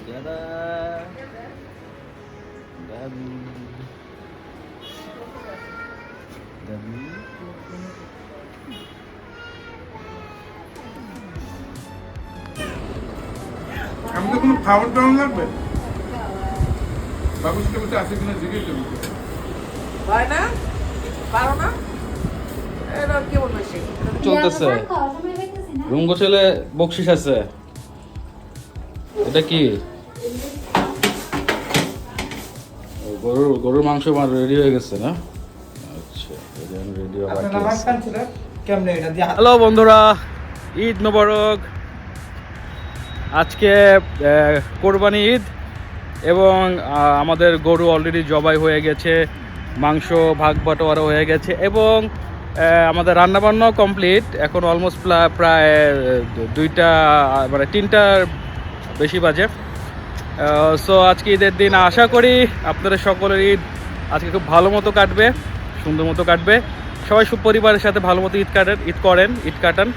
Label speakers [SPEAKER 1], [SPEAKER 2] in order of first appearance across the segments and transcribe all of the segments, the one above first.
[SPEAKER 1] যারা দামি দামি
[SPEAKER 2] আমাদের কোনো খাবার দাবার লাগবে? বাবুর সাথে বসে আছে কিনা জিজ্ঞেস করবি।
[SPEAKER 3] হয় না? পারো না? এটা কি বলবে সে?
[SPEAKER 1] চলতেছে রুম গোছালে বকশিস আছে। এটা কি গরুর মাংস রেডি হয়ে গেছে না? আচ্ছা রেডি হ্যালো বন্ধুরা, ঈদ মোবারক। আজকে কোরবানি ঈদ এবং আমাদের গরু অলরেডি জবাই হয়ে গেছে, মাংস ভাগ বাটোয়ারা হয়ে গেছে এবং আমাদের রান্নাবান্নাও কমপ্লিট। এখন অলমোস্ট প্রায় 2টা মানে 3টার বেশি বাজে। সো আজকে ঈদের দিন, আশা করি আপনাদের সকলের ঈদ আজকে খুব ভালো মতো কাটবে, সুন্দর মতো কাটবে। সবাই পরিবারের সাথে ভালো মতো ঈদ কাটান।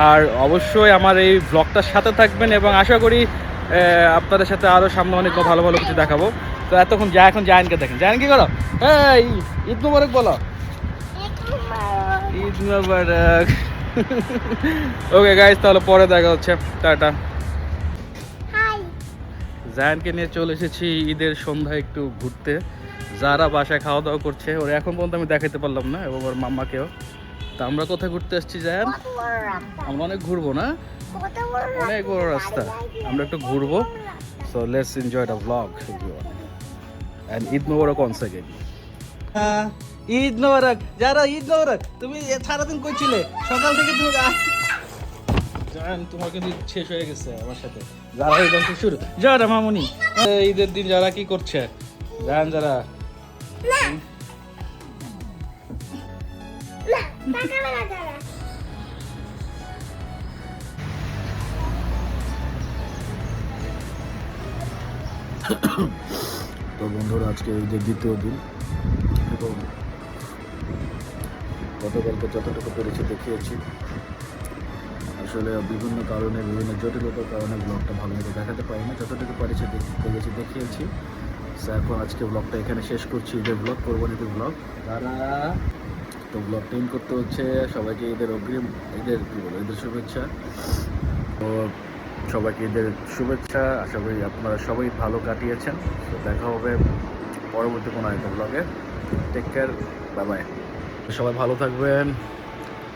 [SPEAKER 1] আর অবশ্যই আমার এই ব্লগটার সাথে থাকবেন এবং আশা করি আপনাদের সাথে আরও সামনে অনেক ভালো ভালো কিছু দেখাবো। তো এখন জায়ানকে দেখেন। জায়ান কি করো? এই ঈদ মোবারক বলো। ঈদ মোবারক। ওকে গাইস, তাহলে পরে দেখা হচ্ছে, টাটা। জায়ানকে নিয়ে চলে এসেছি ঈদের সন্ধ্যায় একটু ঘুরতে। যারা বাসায় খাওয়া দাওয়া করছে, ওরা এখন পর্যন্ত আমি দেখাতে পারলাম না, এবং ওর মাম্মাকেও। তা আমরা কোথায় ঘুরতে আসছি জায়ান? আমরা অনেক ঘুরবো না, অনেক বড় রাস্তা, আমরা একটু ঘুরবো। So let's enjoy the blog and Eid মোবারক অনস अगेन। ঈদ মোবারক যারা, ঈদ মোবারক। তুমি সারাদিন কই ছিলে? সকাল থেকে তুমি জান, তোমার কিন্তু ঈদ শেষ হয়ে গেছে আমার সাথে। যারা ঈদ অংশ শুরু, যারা মামুনি ঈদের দিন যারা কি করছে জান? যারা তো বন্ধুরা, আজকে ঈদের দ্বিতীয় দিন এবং গতকালকে যতটুকু পেরেছি দেখিয়েছি। আসলে বিভিন্ন কারণে, বিভিন্ন জটিলতার কারণে ব্লগটা ভালো মতো দেখাতে পারি না, যতটুকু পারিছি দেখিয়েছি। এখন আজকে ব্লগটা এখানে শেষ করছি, ঈদের ব্লগ, কোরবানিদের ব্লগ। তারা তো ব্লগ টেন করতে হচ্ছে। সবাইকে ঈদের অগ্রিম, ঈদের শুভেচ্ছা। তো সবাইকে ঈদের শুভেচ্ছা। আশা করি আপনারা সবাই ভালো কাটিয়েছেন। তো দেখা হবে পরবর্তী কোনো একটা ব্লগে। Take care, bye bye. সবাই ভালো থাকবেন।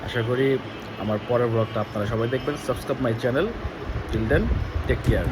[SPEAKER 1] আশা করি আমার পরের ব্লগটা আপনারা সবাই দেখবেন। Subscribe my channel. Till then, take care.